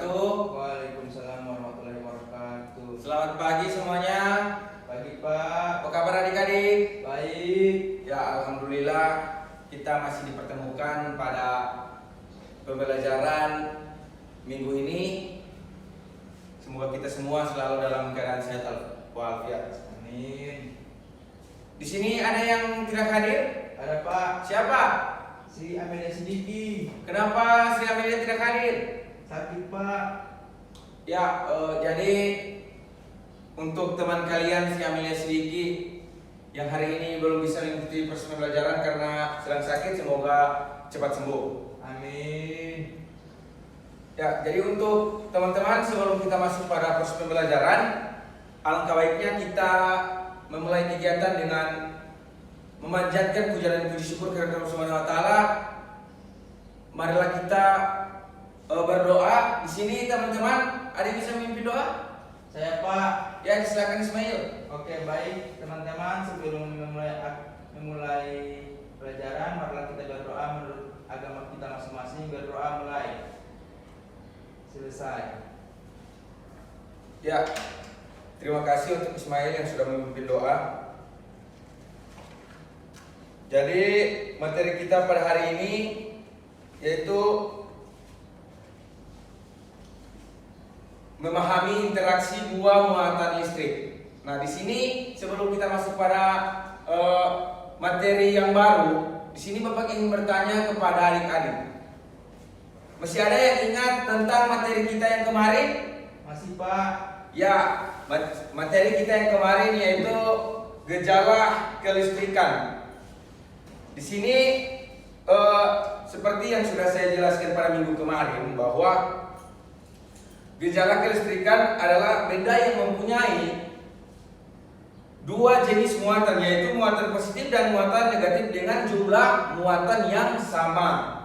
wabarakatuh. Waalaikumsalam warahmatullahi wabarakatuh. Selamat pagi semuanya. Pagi Pak. Apa kabar adik-adik? Baik. Ya, alhamdulillah kita masih dipertemukan pada pembelajaran minggu ini. Semoga kita semua selalu dalam keadaan sehat walafiat. Amin. Di sini ada yang tidak hadir? Ada Pak. Siapa? Si Amelia Sidiki. Kenapa Sri Amelia tidak hadir? Sakit Pak. Ya, jadi untuk teman kalian Sri Amelia Sidiki yang hari ini belum bisa mengikuti proses pembelajaran karena sedang sakit, semoga cepat sembuh. Amin. Ya, jadi untuk teman-teman sebelum kita masuk pada proses pembelajaran, alangkah baiknya kita memulai kegiatan dengan memanjatkan puja dan puji syukur kepada Allah Subhanahu wa taala. Marilah kita berdoa. Di sini teman-teman, ada yang bisa memimpin doa? Saya Pak. Ya, silakan Ismail. Oke, baik teman-teman, sebelum memulai pelajaran, marilah kita berdoa menurut agama kita masing-masing. Berdoa mulai. Selesai. Ya, terima kasih untuk Ismail yang sudah memimpin doa. Jadi materi kita pada hari ini yaitu memahami interaksi dua muatan listrik. Nah, di sini sebelum kita masuk pada materi yang baru, di sini Bapak ingin bertanya kepada adik-adik. Masih ada yang ingat tentang materi kita yang kemarin? Masih Pak. Ya, materi kita yang kemarin yaitu gejala kelistrikan. Di sini seperti yang sudah saya jelaskan pada minggu kemarin bahwa gejala kelistrikan adalah benda yang mempunyai dua jenis muatan, yaitu muatan positif dan muatan negatif dengan jumlah muatan yang sama.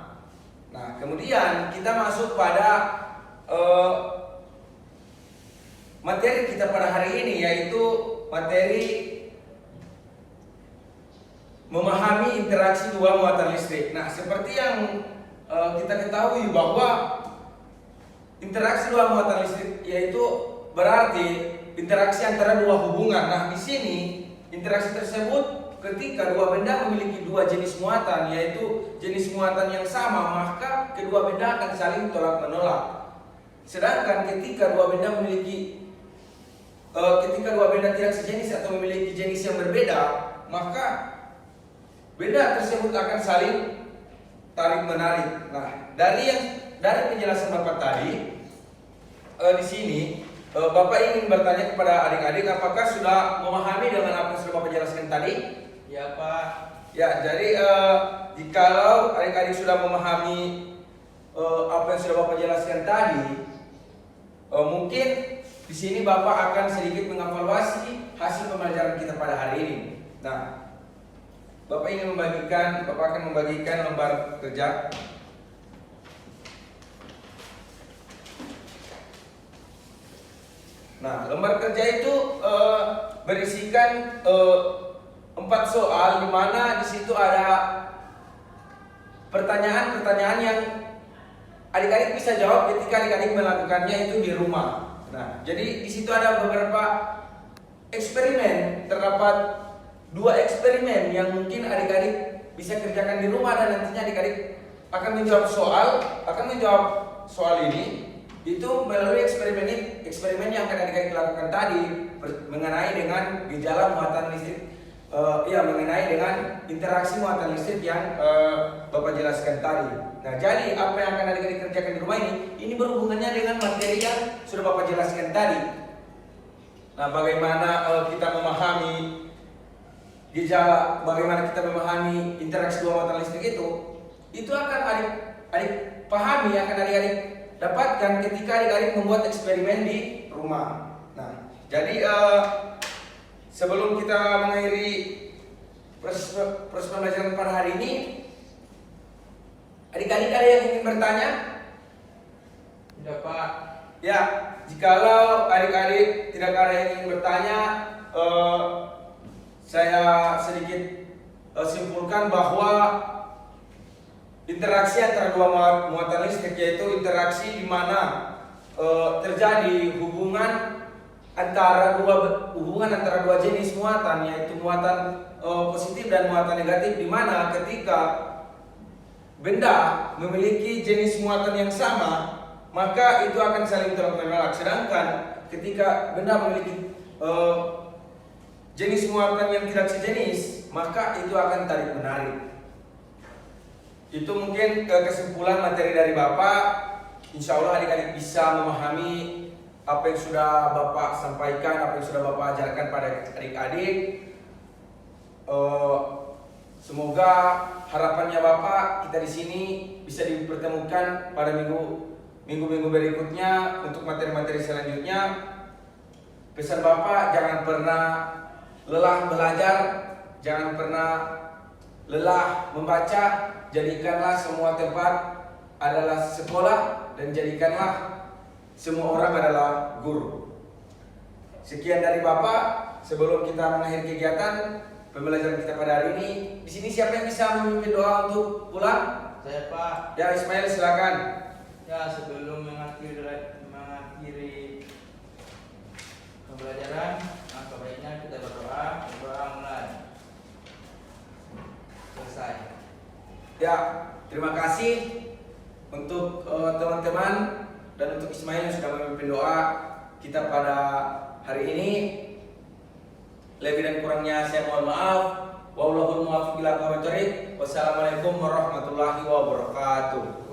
Nah, kemudian kita masuk pada materi kita pada hari ini, yaitu materi memahami interaksi dua muatan listrik. Nah, seperti yang kita ketahui bahwa interaksi dua muatan listrik yaitu berarti interaksi antara dua hubungan. Nah, di sini interaksi tersebut ketika dua benda memiliki dua jenis muatan, yaitu jenis muatan yang sama, maka kedua benda akan saling tolak-menolak. Sedangkan ketika dua benda tidak sejenis atau memiliki jenis yang berbeda, maka benda tersebut akan saling tarik menarik. Nah, dari penjelasan Bapak tadi, di sini Bapak ingin bertanya kepada adik-adik, apakah sudah memahami dengan apa yang sudah Bapak jelaskan tadi? Ya Pak. Ya, jadi jikalau adik-adik sudah memahami apa yang sudah Bapak jelaskan tadi, mungkin di sini Bapak akan sedikit mengevaluasi hasil pembelajaran kita pada hari ini. Nah, Bapak akan membagikan lembar kerja. Nah, lembar kerja itu berisikan 4 soal, di mana di situ ada pertanyaan-pertanyaan yang adik-adik bisa jawab ketika adik-adik melakukannya itu di rumah. Nah, jadi di situ ada beberapa eksperimen, terdapat 2 eksperimen yang mungkin adik-adik bisa kerjakan di rumah, dan nantinya adik-adik akan menjawab soal ini itu melalui eksperimen yang akan adik-adik lakukan tadi mengenai dengan gejala muatan listrik, mengenai dengan interaksi muatan listrik yang Bapak jelaskan tadi. Nah, jadi apa yang akan adik-adik kerjakan di rumah ini berhubungannya dengan materi yang sudah Bapak jelaskan tadi. Nah, bagaimana kita memahami gejala, bagaimana kita memahami interaksi dua muatan listrik itu akan adik pahami, akan adik-adik dapatkan ketika adik-adik membuat eksperimen di rumah. Nah, jadi sebelum kita mengakhiri proses pembelajaran pada hari ini, adik-adik ada yang ingin bertanya? Tidak Pak. Ya, jikalau adik-adik tidak ada yang ingin bertanya, saya sedikit simpulkan bahwa interaksi antara dua muatan listrik, yaitu interaksi di mana terjadi hubungan antara dua jenis muatan, yaitu muatan positif dan muatan negatif, di mana ketika benda memiliki jenis muatan yang sama, maka itu akan saling tolak menolak. Sedangkan ketika benda memiliki jenis muatan yang tidak sejenis, maka itu akan tarik menarik. Itu mungkin kesimpulan materi dari Bapak. Insya Allah adik-adik bisa memahami apa yang sudah Bapak sampaikan, apa yang sudah Bapak ajarkan pada adik-adik. Semoga harapannya Bapak kita di sini bisa dipertemukan pada minggu-minggu berikutnya untuk materi-materi selanjutnya. Pesan Bapak, jangan pernah lelah belajar, jangan pernah lelah membaca. Jadikanlah semua tempat adalah sekolah dan jadikanlah semua orang adalah guru. Sekian dari Bapak. Sebelum kita mengakhiri kegiatan pembelajaran kita pada hari ini, di sini siapa yang bisa memimpin doa untuk pulang? Saya Pak. Ya, Ismail silakan. Ya, sebelum mengakhiri pembelajaran, maka baiknya kita berdoa mulai. Selesai. Ya, terima kasih untuk teman-teman dan untuk Ismail yang sudah memimpin doa kita pada hari ini. Lebih dan kurangnya saya mohon maaf. Wallahul muwaffiq ila aqwamit thoriq. Wassalamualaikum warahmatullahi wabarakatuh.